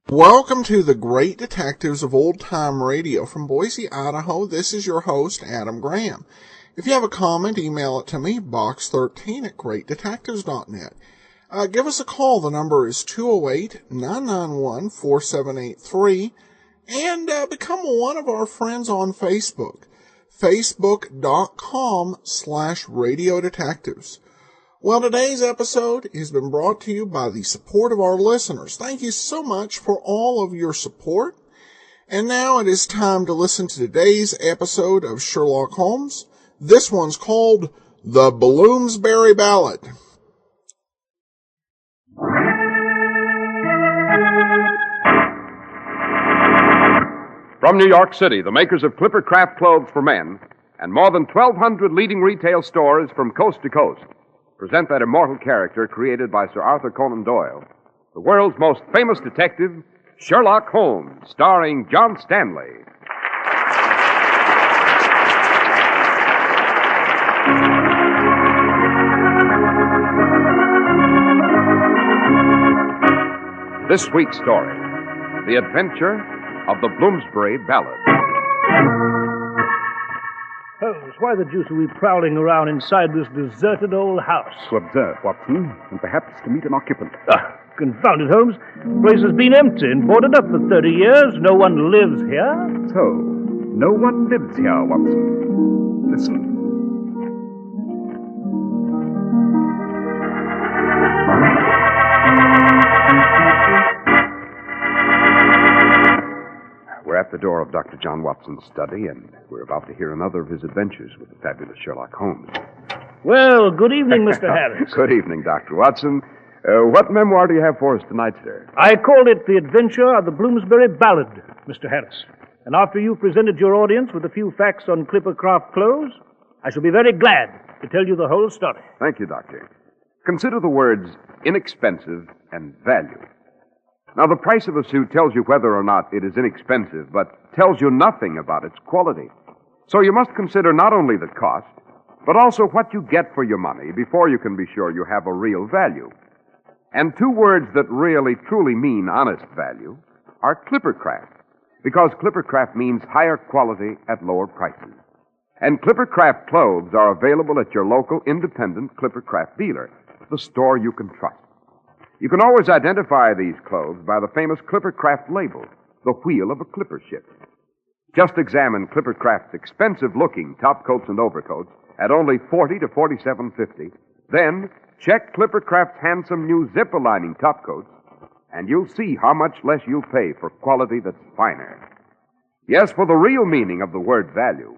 Welcome to the Great Detectives of Old Time Radio from Boise, Idaho. This is your host, Adam Graham. If you have a comment, email it to me, box13@greatdetectives.net. Give us a call. The number is 208-991-4783. And become one of our friends on Facebook, facebook.com/Radio Detectives. Well, today's episode has been brought to you by the support of our listeners. Thank you so much for all of your support. And now it is time to listen to today's episode of Sherlock Holmes. This one's called The Bloomsbury Ballad. From New York City, the makers of Clipper Craft Clothes for Men and more than 1,200 leading retail stores from coast to coast present that immortal character created by Sir Arthur Conan Doyle, the world's most famous detective, Sherlock Holmes, starring John Stanley. This week's story, The Adventure of the Bloomsbury Ballad. Holmes, why the deuce are we prowling around inside this deserted old house? To observe, Watson, and perhaps to meet an occupant. Confound it, Holmes. The place has been empty and boarded up for 30 years. No one lives here. So, no one lives here, Watson. Listen. We're at the door of Dr. John Watson's study, and we're about to hear another of his adventures with the fabulous Sherlock Holmes. Well, good evening, Mr. Harris. Good evening, Dr. Watson. What memoir do you have for us tonight, sir? I called it The Adventure of the Bloomsbury Ballad, Mr. Harris. And after you've presented your audience with a few facts on Clipper Craft Clothes, I shall be very glad to tell you the whole story. Thank you, Doctor. Consider the words inexpensive and value. Now, the price of a suit tells you whether or not it is inexpensive, but tells you nothing about its quality. So you must consider not only the cost, but also what you get for your money before you can be sure you have a real value. And two words that really, truly mean honest value are Clippercraft, because Clippercraft means higher quality at lower prices. And Clippercraft clothes are available at your local independent Clippercraft dealer, the store you can trust. You can always identify these clothes by the famous Clippercraft label, the wheel of a clipper ship. Just examine Clippercraft's expensive-looking topcoats and overcoats at only $40 to $47.50. Then check Clippercraft's handsome new zipper-lining topcoats, and you'll see how much less you'll pay for quality that's finer. Yes, for the real meaning of the word value,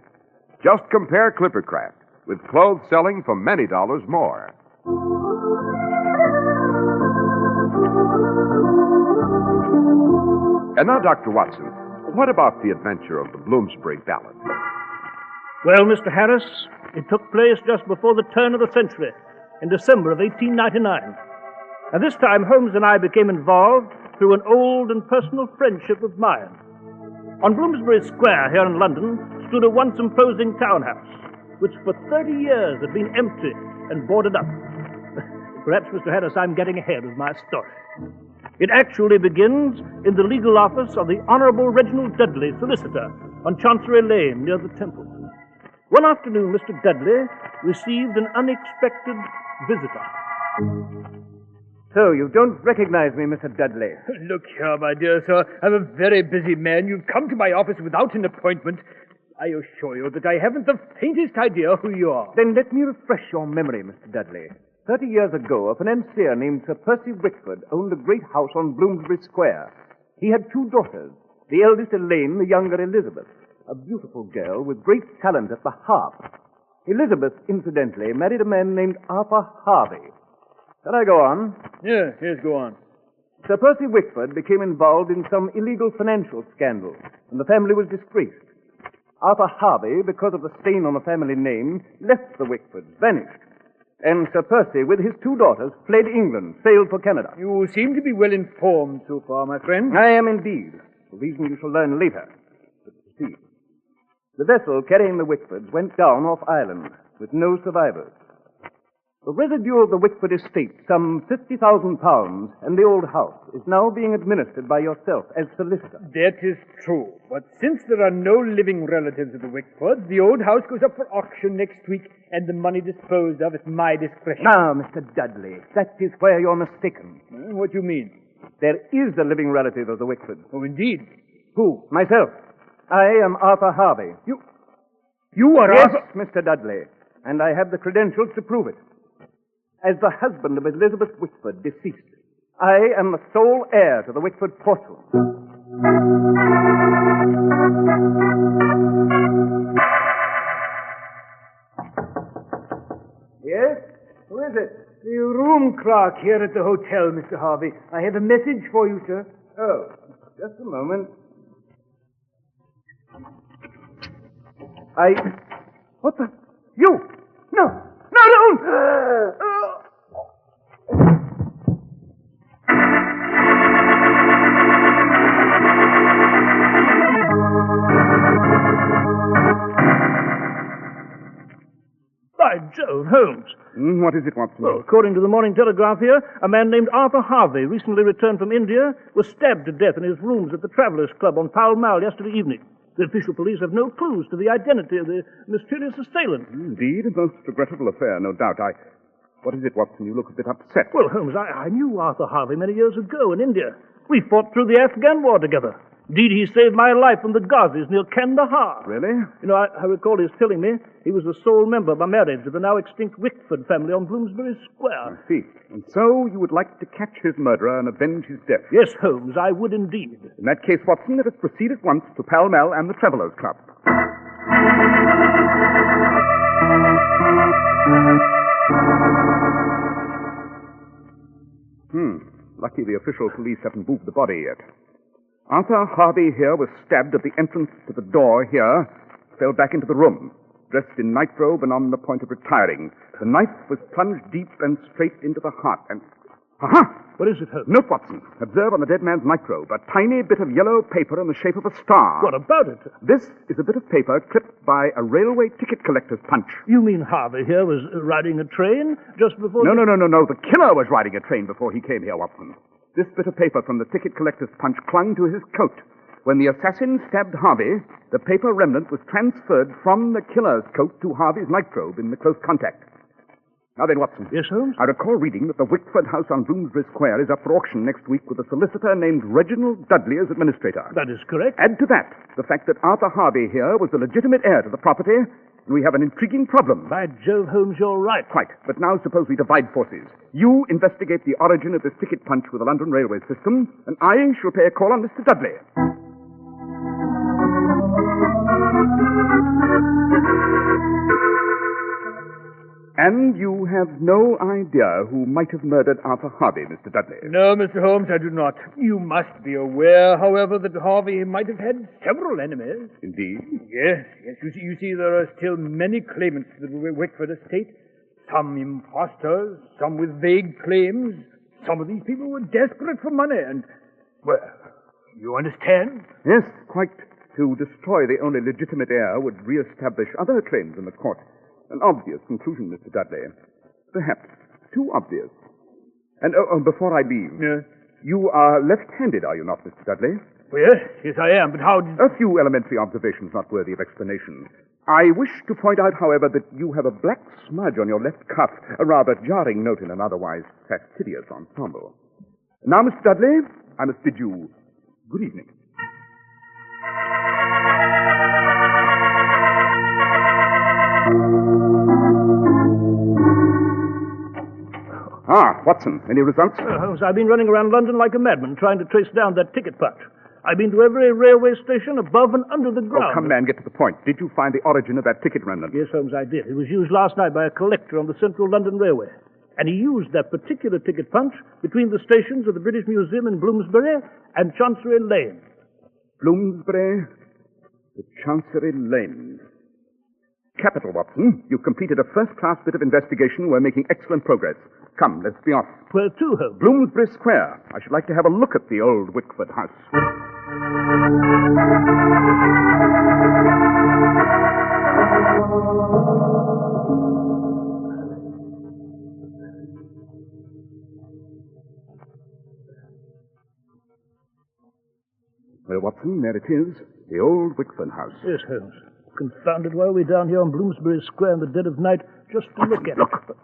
just compare Clippercraft with clothes selling for many dollars more. And now, Dr. Watson, what about the adventure of the Bloomsbury Ballad? Well, Mr. Harris, it took place just before the turn of the century, in December of 1899. And this time, Holmes and I became involved through an old and personal friendship of mine. On Bloomsbury Square here in London stood a once imposing townhouse, which for 30 years had been empty and boarded up. Perhaps, Mr. Harris, I'm getting ahead with my story. It actually begins in the legal office of the Honorable Reginald Dudley, solicitor, on Chancery Lane near the Temple. One afternoon, Mr. Dudley received an unexpected visitor. So, you don't recognize me, Mr. Dudley? Look here, my dear sir. I'm a very busy man. You've come to my office without an appointment. I assure you that I haven't the faintest idea who you are. Then let me refresh your memory, Mr. Dudley. 30 years ago, a financier named Sir Percy Whitford owned a great house on Bloomsbury Square. He had two daughters, the eldest Elaine, the younger Elizabeth, a beautiful girl with great talent at the harp. Elizabeth, incidentally, married a man named Arthur Harvey. Shall I go on? Yes, go on. Sir Percy Wickford became involved in some illegal financial scandal, and the family was disgraced. Arthur Harvey, because of the stain on the family name, left the Wickfords, vanished. And Sir Percy, with his two daughters, fled England, sailed for Canada. You seem to be well informed so far, my friend. I am indeed, for reason you shall learn later. But proceed. The vessel carrying the Wickfords went down off Ireland, with no survivors. The residue of the Wickford estate, some £50,000, and the old house, is now being administered by yourself as solicitor. That is true. But since there are no living relatives of the Wickfords, the old house goes up for auction next week, and the money disposed of at my discretion. Now, Mr. Dudley, that is where you're mistaken. What do you mean? There is a living relative of the Wickfords. Oh, indeed. Who? Myself. I am Arthur Harvey. You are Yes, Arthur... Mr. Dudley, and I have the credentials to prove it. As the husband of Elizabeth Wickford, deceased, I am the sole heir to the Wickford fortune. Yes? Who is it? The room clerk here at the hotel, Mr. Harvey. I have a message for you, sir. Oh, just a moment. What the? You! No! By Jove, Holmes. What is it, Watson? Well, according to the Morning Telegraph here, a man named Arthur Harvey, recently returned from India, was stabbed to death in his rooms at the Travellers' Club on Pall Mall yesterday evening. The official police have no clues to the identity of the mysterious assailant. Indeed, a most regrettable affair, no doubt. What is it, Watson? You look a bit upset. Well, Holmes, I knew Arthur Harvey many years ago in India. We fought through the Afghan war together. Indeed, he saved my life from the Ghazis near Kandahar. Really? You know, I recall his telling me he was the sole member by marriage of the now extinct Wickford family on Bloomsbury Square. I see. And so you would like to catch his murderer and avenge his death? Yes, Holmes, I would indeed. In that case, Watson, let us proceed at once to Pall Mall and the Travellers' Club. Lucky the official police haven't moved the body yet. Arthur Harvey here was stabbed at the entrance to the door here, fell back into the room, dressed in nightrobe and on the point of retiring. The knife was plunged deep and straight into the heart, and... Aha! What is it, Holmes? Note, Watson. Observe on the dead man's nightrobe a tiny bit of yellow paper in the shape of a star. What about it? This is a bit of paper clipped by a railway ticket collector's punch. You mean Harvey here was riding a train just before... No. The killer was riding a train before he came here, Watson. This bit of paper from the ticket collector's punch clung to his coat. When the assassin stabbed Harvey, the paper remnant was transferred from the killer's coat to Harvey's nightrobe in the close contact. Now then, Watson. Yes, Holmes? I recall reading that the Wickford house on Bloomsbury Square is up for auction next week with a solicitor named Reginald Dudley as administrator. That is correct. Add to that the fact that Arthur Harvey here was the legitimate heir to the property, and we have an intriguing problem. By Jove, Holmes, you're right. Quite. But now suppose we divide forces. You investigate the origin of this ticket punch with the London railway system, and I shall pay a call on Mr. Dudley. And you have no idea who might have murdered Arthur Harvey, Mr. Dudley? No, Mr. Holmes, I do not. You must be aware, however, that Harvey might have had several enemies. Indeed? Yes. You see, there are still many claimants to the Wickford estate. Some impostors, some with vague claims. Some of these people were desperate for money, and, well, you understand? Yes, quite. To destroy the only legitimate heir would re-establish other claims in the court. An obvious conclusion, Mr. Dudley. Perhaps too obvious. And before I leave, you are left-handed, are you not, Mr. Dudley? Well, yes, I am, but how did... A few elementary observations not worthy of explanation. I wish to point out, however, that you have a black smudge on your left cuff, a rather jarring note in an otherwise fastidious ensemble. Now, Mr. Dudley, I must bid you good evening. Watson, any results? Holmes, I've been running around London like a madman trying to trace down that ticket punch. I've been to every railway station above and under the ground. Oh, come, man, get to the point. Did you find the origin of that ticket remnant? Yes, Holmes, I did. It was used last night by a collector on the Central London Railway. And he used that particular ticket punch between the stations of the British Museum in Bloomsbury and Chancery Lane. Bloomsbury to Chancery Lane. Capital, Watson. You've completed a first-class bit of investigation. We're making excellent progress. Come, let's be off. Where to, Holmes? Bloomsbury Square. I should like to have a look at the old Wickford house. Well, Watson, there it is. The old Wickford house. Yes, Holmes. Confounded why we're down here on Bloomsbury Square in the dead of night just to Watson, look at look. it.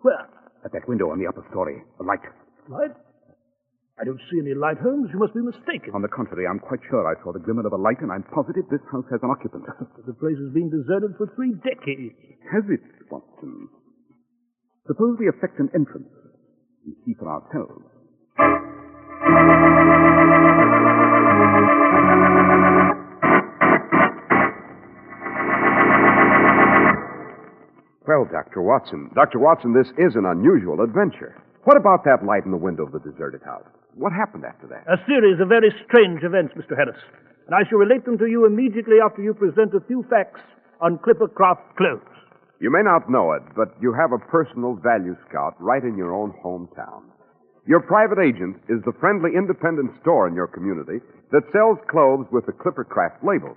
Where? At that window on the upper story. The light. Light? I don't see any light, Holmes. You must be mistaken. On the contrary, I'm quite sure I saw the glimmer of a light, and I'm positive this house has an occupant. The place has been deserted for 3 decades. Has it, Watson? Suppose we effect an entrance and see for ourselves. Well, Dr. Watson, this is an unusual adventure. What about that light in the window of the deserted house? What happened after that? A series of very strange events, Mr. Harris. And I shall relate them to you immediately after you present a few facts on Clippercraft clothes. You may not know it, but you have a personal value scout right in your own hometown. Your private agent is the friendly independent store in your community that sells clothes with the Clippercraft label.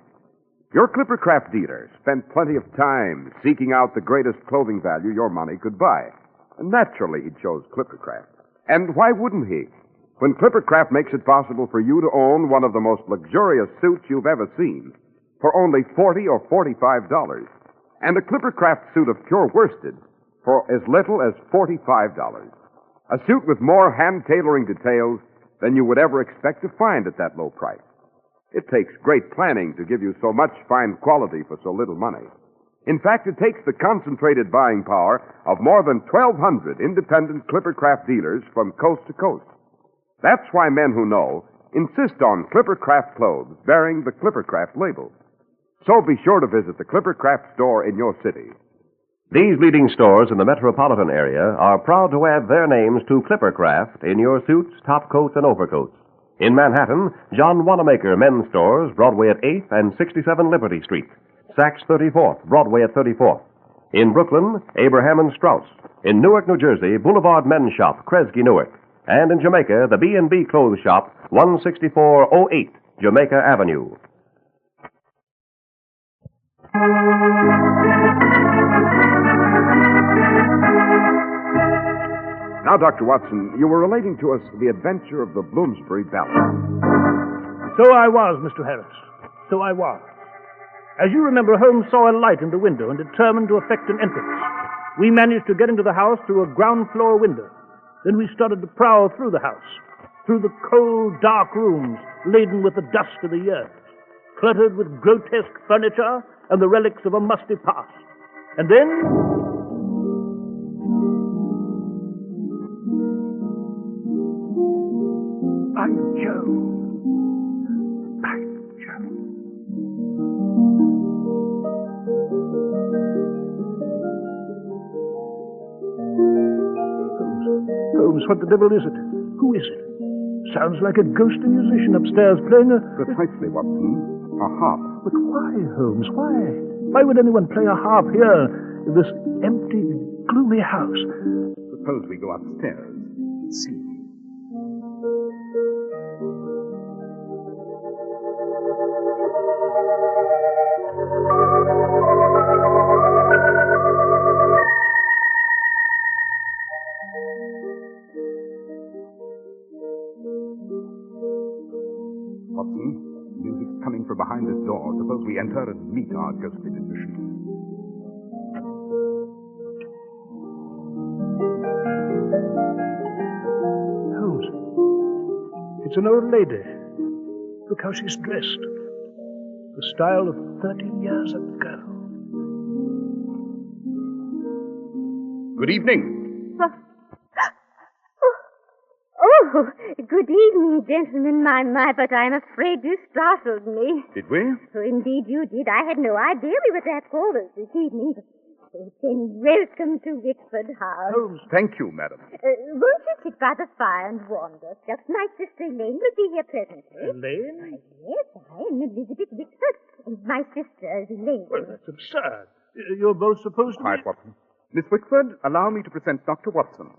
Your Clippercraft dealer spent plenty of time seeking out the greatest clothing value your money could buy. And naturally, he chose Clippercraft. And why wouldn't he? When Clippercraft makes it possible for you to own one of the most luxurious suits you've ever seen for only $40 or $45, and a Clippercraft suit of pure worsted for as little as $45. A suit with more hand-tailoring details than you would ever expect to find at that low price. It takes great planning to give you so much fine quality for so little money. In fact, it takes the concentrated buying power of more than 1,200 independent Clippercraft dealers from coast to coast. That's why men who know insist on Clippercraft clothes bearing the Clippercraft label. So be sure to visit the Clippercraft store in your city. These leading stores in the metropolitan area are proud to add their names to Clippercraft in your suits, top coats, and overcoats. In Manhattan, John Wanamaker Men's Stores, Broadway at 8th and 67 Liberty Street. Saks 34th, Broadway at 34th. In Brooklyn, Abraham and Strauss. In Newark, New Jersey, Boulevard Men's Shop, Kresge, Newark. And in Jamaica, the B&B Clothes Shop, 16408 Jamaica Avenue. Now, Dr. Watson, you were relating to us the adventure of the Bloomsbury Ballad. So I was, Mr. Harris. So I was. As you remember, Holmes saw a light in the window and determined to effect an entrance. We managed to get into the house through a ground floor window. Then we started to prowl through the house, through the cold, dark rooms laden with the dust of the years, cluttered with grotesque furniture and the relics of a musty past. And then... By Jove. By Jove. Holmes, what the devil is it? Who is it? Sounds like a ghostly musician upstairs playing a... Precisely, Watson. A harp. But why, Holmes? Why? Why would anyone play a harp here in this empty, gloomy house? Suppose we go upstairs and see. Watson, music's coming from behind this door. Suppose we enter and meet our ghostly musician. Holmes, it's an old lady. Look how she's dressed. The style of 30 years ago. Good evening. Oh, good evening, gentlemen. My, but I'm afraid you startled me. Did we? Oh, indeed you did. I had no idea we were that callers this evening. Oh, then welcome to Wickford House. Holmes, thank you, madam. Won't you sit by the fire and warm yourself? My sister Elaine will be here presently. Elaine? Yes, I am Elizabeth Wickford, and my sister is Elaine. Well, that's absurd. You're both supposed to Quiet, be... Watson. Miss Wickford, allow me to present Dr. Watson.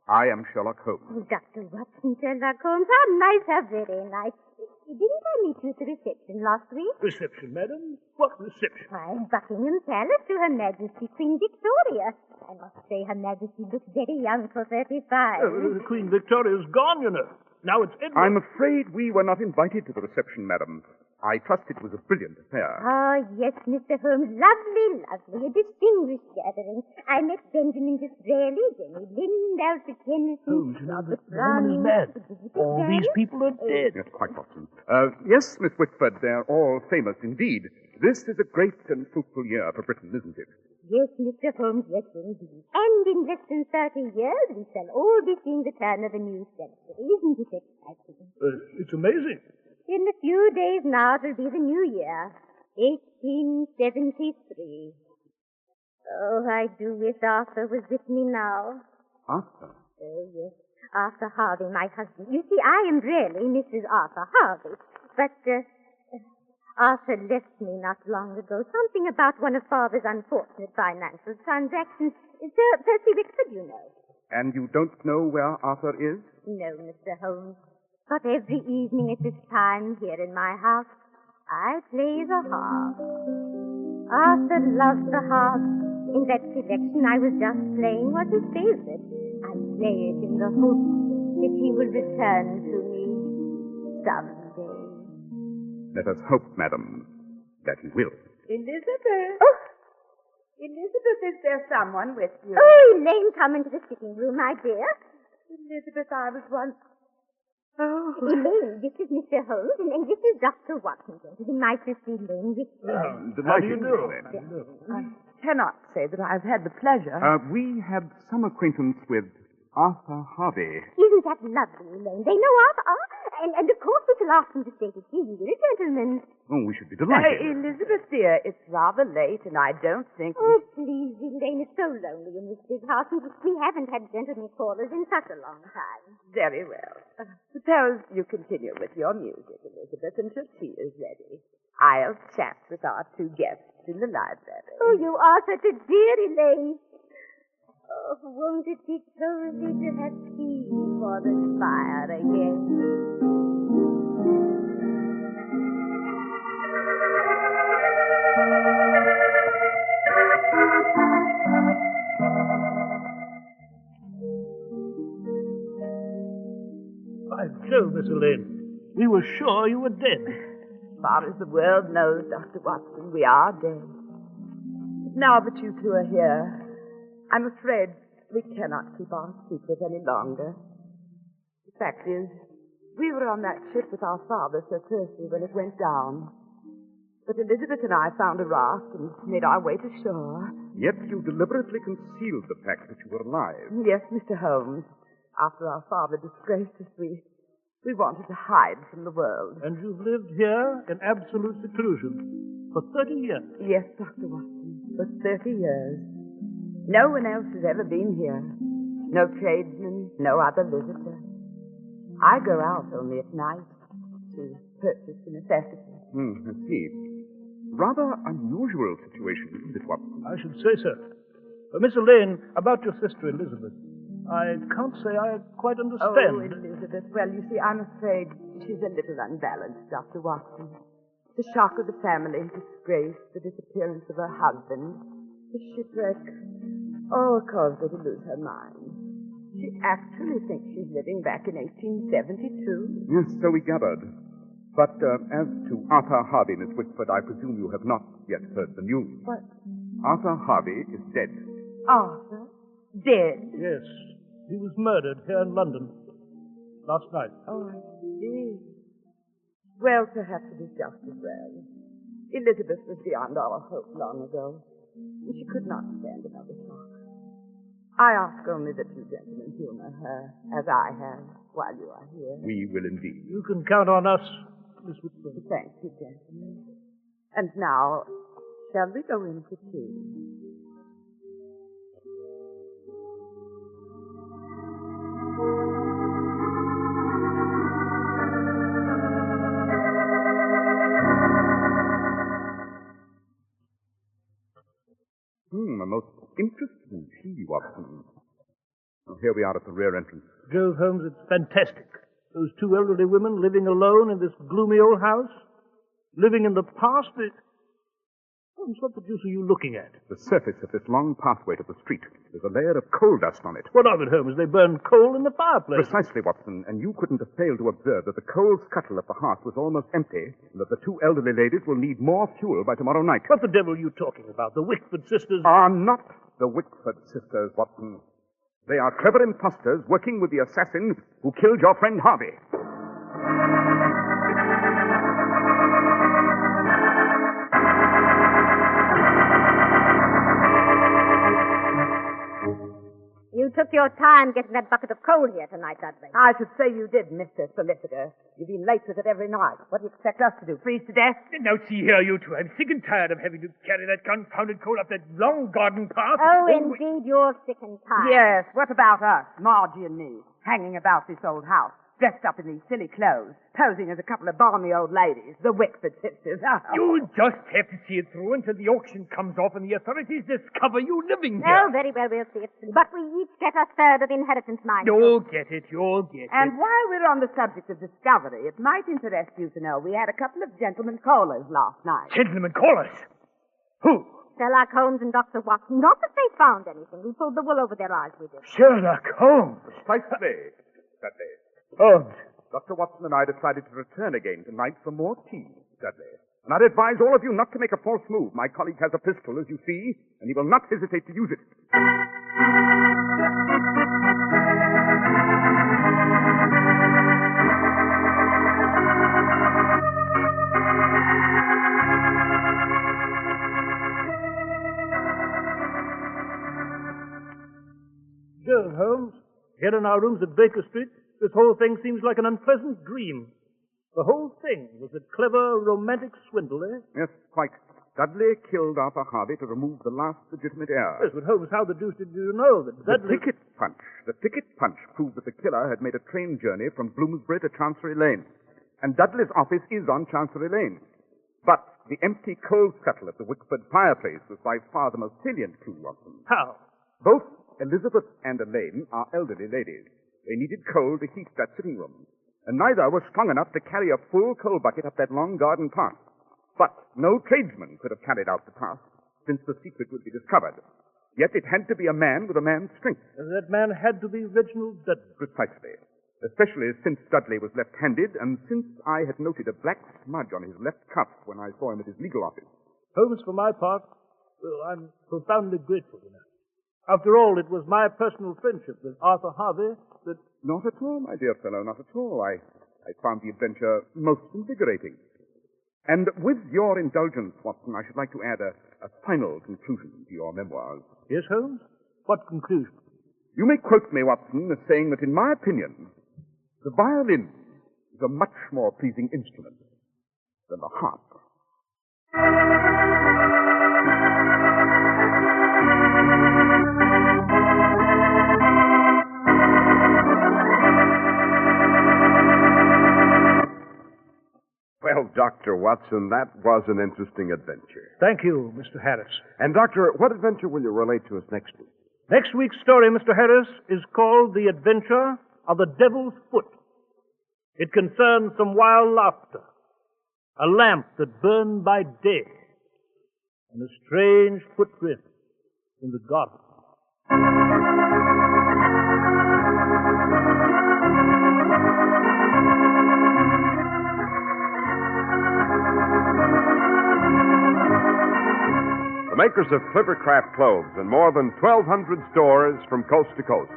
I am Sherlock Holmes. Oh, Dr. Watson, Sherlock Holmes, how nice, how very nice. Didn't I meet you at the reception last week? Reception, madam? What reception? Why, Buckingham Palace to Her Majesty Queen Victoria. I must say Her Majesty looks very young for 35. Queen Victoria's gone, you know. Now it's Edward. I'm afraid we were not invited to the reception, madam. I trust it was a brilliant affair. Oh, yes, Mr. Holmes. Lovely, lovely. A distinguished gathering. I met Benjamin Disraeli, Jenny Lind, Alfred Tennyson, Holmes, you know, Robert the woman is Browning. mad. All these people are dead. Yes, quite, Watson. Yes, Miss Wickford, they're all famous indeed. This is a great and fruitful year for Britain, isn't it? Yes, Mr. Holmes, yes, indeed. And in less than 30 years, we shall all be seeing the turn of a new century. Isn't it exciting? It's amazing. In a few days now, it will be the new year, 1873. Oh, I do wish Arthur was with me now. Arthur? Oh, yes, Arthur Harvey, my husband. You see, I am really Mrs. Arthur Harvey, but Arthur left me not long ago. Something about one of Father's unfortunate financial transactions. Sir Percy Wickford, you know. And you don't know where Arthur is? No, Mr. Holmes. But every evening at this time here in my house, I play the harp. Arthur loves the harp. In that selection I was just playing was his favorite. I play it in the hope that he will return to me someday. Let us hope, madam, that he will. Elizabeth. Oh! Elizabeth, is there someone with you? Oh, Elaine, come into the sitting room, my dear. Elizabeth, I was once... Oh. Elaine, this is Mr. Holmes, and this is Dr. Watson, gentlemen, my sister Elaine Wickford. How do you do? I cannot say that I've had the pleasure. We had some acquaintance with Arthur Harvey. Isn't that lovely, Elaine? They know Arthur, and of course we shall ask them to stay to see you, gentlemen. Oh, we should be delighted. Elizabeth, dear, it's rather late, and I don't think... Oh, please, Elaine, it's so lonely in this big house, and we haven't had gentlemen callers in such a long time. Very well. Suppose you continue with your music, Elizabeth, until tea is ready. I'll chat with our two guests in the library. Oh, you are such a dear, Elaine. Oh, won't it be cozy to have tea before the fire again? By Jove, Miss Elaine, we were sure you were dead. As far as the world knows, Dr. Watson, we are dead. But now that you two are here, I'm afraid we cannot keep our secret any longer. The fact is, we were on that ship with our father, Sir Percy, when it went down. But Elizabeth and I found a raft and made our way to shore. Yet you deliberately concealed the fact that you were alive. Yes, Mr. Holmes. After our father disgraced us, we wanted to hide from the world. And you've lived here in absolute seclusion for 30 years. Yes, Dr. Watson, for 30 years. No one else has ever been here. No tradesman, no other visitor. I go out only at night to purchase the necessities. I see. Rather unusual situation, isn't it, Watson? I should say so. Miss Elaine, about your sister Elizabeth, I can't say I quite understand. Oh, Elizabeth. Well, you see, I'm afraid she's a little unbalanced, Dr. Watson. The shock of the family disgrace, the disappearance of her husband, the shipwreck, all caused her to lose her mind. She actually thinks she's living back in 1872. Yes, so we gathered. But as to Arthur Harvey, Miss Wickford, I presume you have not yet heard the news. What? Arthur Harvey is dead. Arthur? Dead? Yes. He was murdered here in London last night. Oh, I see. Well, perhaps it is just as well. Elizabeth was beyond our hope long ago, and she could not stand another shock. I ask only that you gentlemen humor her, as I have, while you are here. We will indeed. You can count on us, Miss Whitburn. Thank you, gentlemen. And now, shall we go in to tea? A most interesting tea, Watson. Well, here we are at the rear entrance. Jove, Holmes, it's fantastic. Those two elderly women living alone in this gloomy old house. Living in the past. Holmes, what the deuce are you looking at? The surface of this long pathway to the street. There's a layer of coal dust on it. What of it, Holmes? They burned coal in the fireplace. Precisely, Watson. And you couldn't have failed to observe that the coal scuttle of the hearth was almost empty, and that the two elderly ladies will need more fuel by tomorrow night. What the devil are you talking about? The Wickford sisters? Are not the Wickford sisters, Watson. They are clever impostors working with the assassin who killed your friend Harvey. You took your time getting that bucket of coal here tonight, Dudley. I should say you did, Mr. Solicitor. You've been late with it every night. What do you expect us to do, freeze to death? Now, see here, you two. I'm sick and tired of having to carry that confounded coal up that long garden path. Oh, indeed, you're sick and tired. Yes, what about us, Margie and me, hanging about this old house, dressed up in these silly clothes, posing as a couple of balmy old ladies, the Wickford sisters? You'll just have to see it through until the auction comes off and the authorities discover you living here. Oh, very well, we'll see it through. But we each get a third of the inheritance, mind you. You'll get it, you'll get it. And while we're on the subject of discovery, it might interest you to know we had a couple of gentlemen callers last night. Gentlemen callers? Who? Sherlock Holmes and Dr. Watson. Not that they found anything. We pulled the wool over their eyes with it. Sherlock Holmes. Precisely, Dudley. Holmes. Dr. Watson and I decided to return again tonight for more tea, Dudley. And I'd advise all of you not to make a false move. My colleague has a pistol, as you see, and he will not hesitate to use it. Jove, Holmes, here in our rooms at Baker Street, this whole thing seems like an unpleasant dream. The whole thing was a clever, romantic swindle, eh? Yes, quite. Dudley killed Arthur Harvey to remove the last legitimate heir. Yes, but Holmes, how the deuce did you know that Dudley... The ticket punch proved that the killer had made a train journey from Bloomsbury to Chancery Lane. And Dudley's office is on Chancery Lane. But the empty coal scuttle at the Wickford fireplace was by far the most salient clue, Watson. How? Both Elizabeth and Elaine are elderly ladies. They needed coal to heat that sitting room, and neither was strong enough to carry a full coal bucket up that long garden path. But no tradesman could have carried out the task, since the secret would be discovered. Yet it had to be a man with a man's strength. And that man had to be Reginald Dudley. Precisely. Especially since Dudley was left-handed, and since I had noted a black smudge on his left cuff when I saw him at his legal office. Holmes, for my part, well, I'm profoundly grateful to him. After all, it was my personal friendship with Arthur Harvey that... Not at all, my dear fellow, not at all. I found the adventure most invigorating. And with your indulgence, Watson, I should like to add a final conclusion to your memoirs. Yes, Holmes? What conclusion? You may quote me, Watson, as saying that, in my opinion, the violin is a much more pleasing instrument than the harp. Well, Dr. Watson, that was an interesting adventure. Thank you, Mr. Harris. And, Doctor, what adventure will you relate to us next week? Next week's story, Mr. Harris, is called The Adventure of the Devil's Foot. It concerns some wild laughter, a lamp that burned by day, and a strange footprint in the garden. The makers of Clippercraft clothes and more than 1,200 stores from coast to coast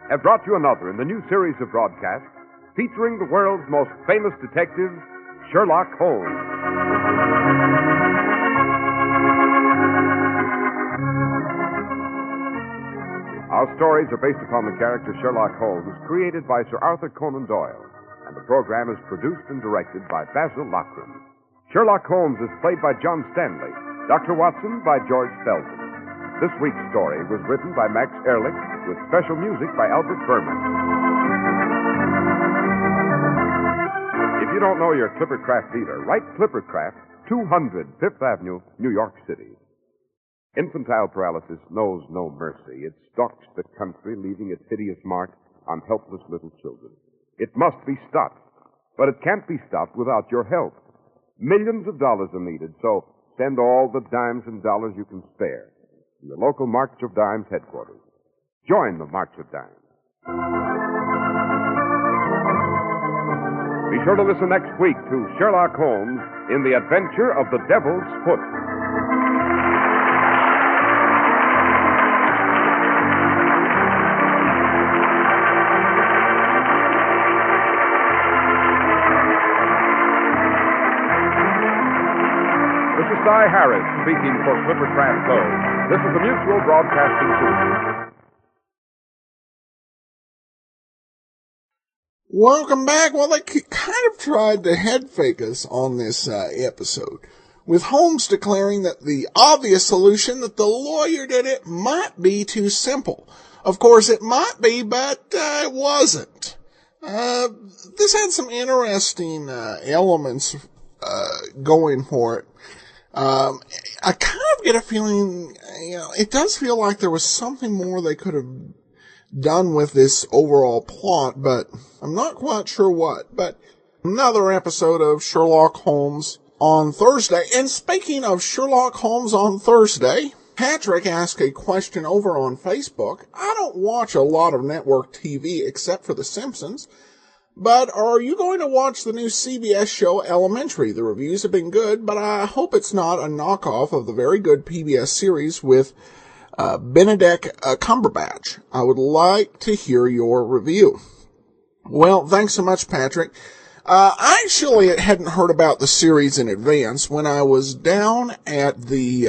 have brought you another in the new series of broadcasts featuring the world's most famous detective, Sherlock Holmes. Our stories are based upon the character Sherlock Holmes, created by Sir Arthur Conan Doyle, and the program is produced and directed by Basil Lockram. Sherlock Holmes is played by John Stanley, Dr. Watson by George Selden. This week's story was written by Max Ehrlich with special music by Albert Berman. If you don't know your Clippercraft dealer, write Clippercraft, 200 Fifth Avenue, New York City. Infantile paralysis knows no mercy. It stalks the country, leaving its hideous mark on helpless little children. It must be stopped, but it can't be stopped without your help. Millions of dollars are needed, so send all the dimes and dollars you can spare to your local March of Dimes headquarters. Join the March of Dimes. Be sure to listen next week to Sherlock Holmes in the Adventure of the Devil's Foot. This is Cy Harris speaking for Clippercraft Code. This is the Mutual Broadcasting System. Welcome back. Well, they kind of tried to head fake us on this episode, with Holmes declaring that the obvious solution that the lawyer did it might be too simple. Of course, it might be, but it wasn't. This had some interesting elements going for it. I kind of get a feeling, it does feel like there was something more they could have done with this overall plot, but I'm not quite sure what. But another episode of Sherlock Holmes on Thursday. And speaking of Sherlock Holmes on Thursday, Patrick asked a question over on Facebook. I don't watch a lot of network TV except for The Simpsons, but are you going to watch the new CBS show Elementary? The reviews have been good, but I hope it's not a knockoff of the very good PBS series with Benedict Cumberbatch. I would like to hear your review. Well, thanks so much, Patrick. I actually hadn't heard about the series in advance. When I was down at the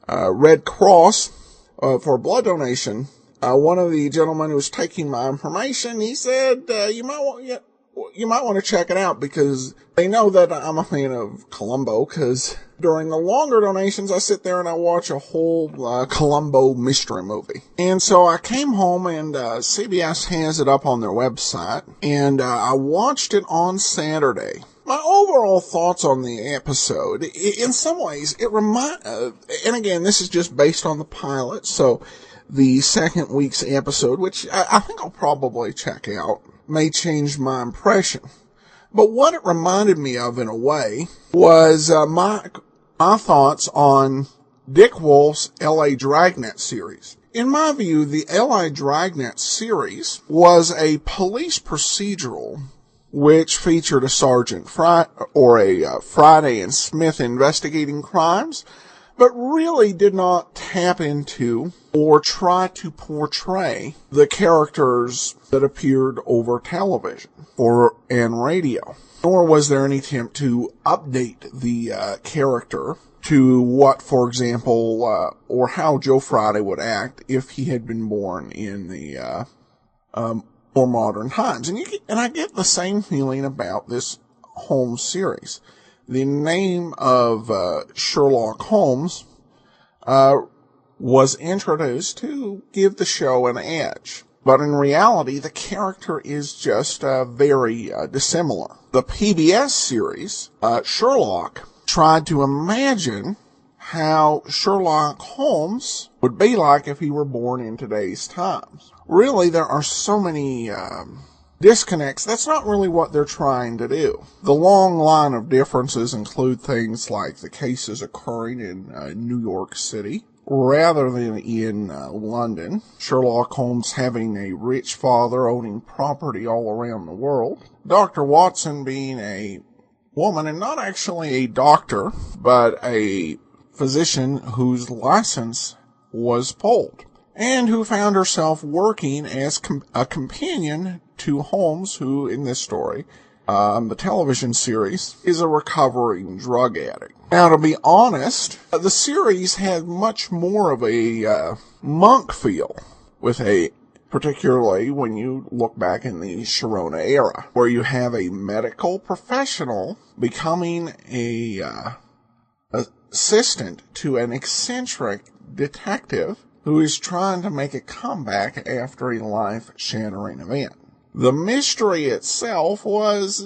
Red Cross for a blood donation, one of the gentlemen who was taking my information, he said, you might want to check it out, because they know that I'm a fan of Columbo, because during the longer donations, I sit there and I watch a whole Columbo mystery movie. And so I came home, and CBS has it up on their website, and I watched it on Saturday. My overall thoughts on the episode, in some ways, and again, this is just based on the pilot, so the second week's episode, which I think I'll probably check out, may change my impression. But what it reminded me of, in a way, was my thoughts on Dick Wolf's L.A. Dragnet series. In my view, the L.A. Dragnet series was a police procedural which featured a Sergeant Friday and Smith investigating crimes, but really did not tap into or try to portray the characters that appeared over television and radio. Nor was there any attempt to update the character to what, for example, or how Joe Friday would act if he had been born in the more modern times. And I get the same feeling about this Holmes series. The name of Sherlock Holmes was introduced to give the show an edge. But in reality, the character is just very dissimilar. The PBS series, Sherlock, tried to imagine how Sherlock Holmes would be like if he were born in today's times. Really, there are so many disconnects. That's not really what they're trying to do. The long line of differences include things like the cases occurring in New York City rather than in London. Sherlock Holmes having a rich father owning property all around the world. Dr. Watson being a woman, and not actually a doctor, but a physician whose license was pulled, and who found herself working as a companion to Holmes, who, in this story, the television series, is a recovering drug addict. Now, to be honest, the series had much more of a monk feel, particularly when you look back in the Sharona era, where you have a medical professional becoming a assistant to an eccentric detective who is trying to make a comeback after a life-shattering event. The mystery itself was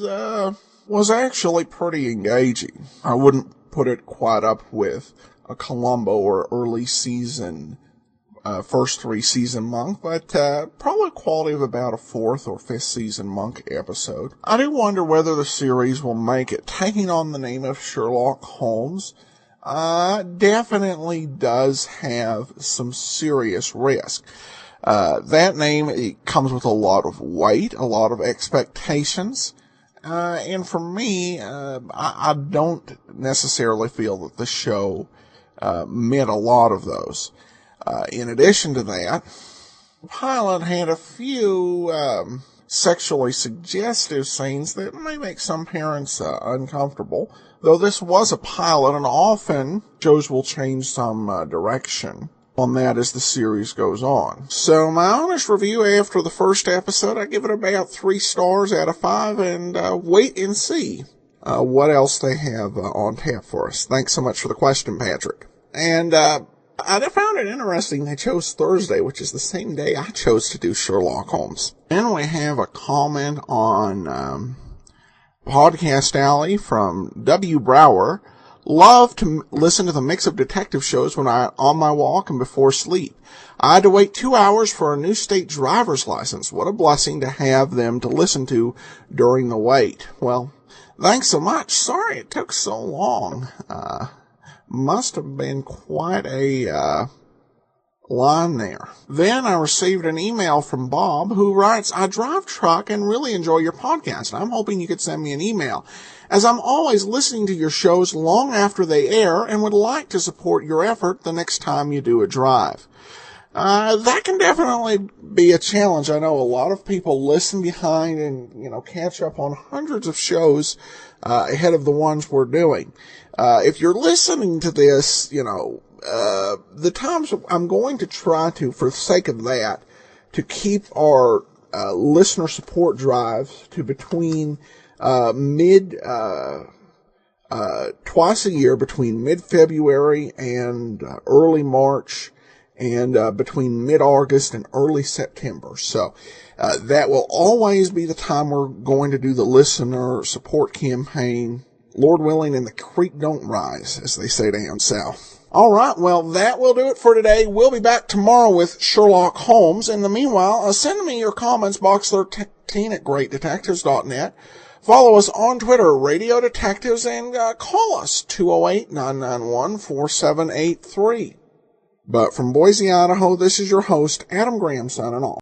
actually pretty engaging. I wouldn't put it quite up with a Columbo or early season, first 3 season Monk, but probably quality of about a 4th or 5th season Monk episode. I do wonder whether the series will make it. Taking on the name of Sherlock Holmes definitely does have some serious risk. That name, it comes with a lot of weight, a lot of expectations. And for me, I don't necessarily feel that the show meant a lot of those. In addition to that, the pilot had a few sexually suggestive scenes that may make some parents uncomfortable, though this was a pilot, and often shows will change some direction on that as the series goes on. So my honest review after the first episode, I give it about 3 stars out of 5, and wait and see what else they have on tap for us. Thanks so much for the question, Patrick. And I found it interesting they chose Thursday, which is the same day I chose to do Sherlock Holmes. And we have a comment on Podcast Alley from W. Brower. Love to listen to the mix of detective shows when I'm on my walk and before sleep. I had to wait 2 hours for a new state driver's license. What a blessing to have them to listen to during the wait. Well, thanks so much. Sorry it took so long. Must have been quite a line there. Then I received an email from Bob who writes, I drive truck and really enjoy your podcast. I'm hoping you could send me an email, as I'm always listening to your shows long after they air and would like to support your effort the next time you do a drive. That can definitely be a challenge. I know a lot of people listen behind and, catch up on hundreds of shows ahead of the ones we're doing. If you're listening to this, the times I'm going to try to, for the sake of that, to keep our listener support drives to between twice a year, between mid-February and early March, and between mid-August and early September. So that will always be the time we're going to do the listener support campaign. Lord willing, and the creek don't rise, as they say down south. All right, well, that will do it for today. We'll be back tomorrow with Sherlock Holmes. In the meanwhile, send me your comments, box13@greatdetectives.net. Follow us on Twitter, Radio Detectives, and call us, 208-991-4783. But from Boise, Idaho, this is your host, Adam Graham, signing off.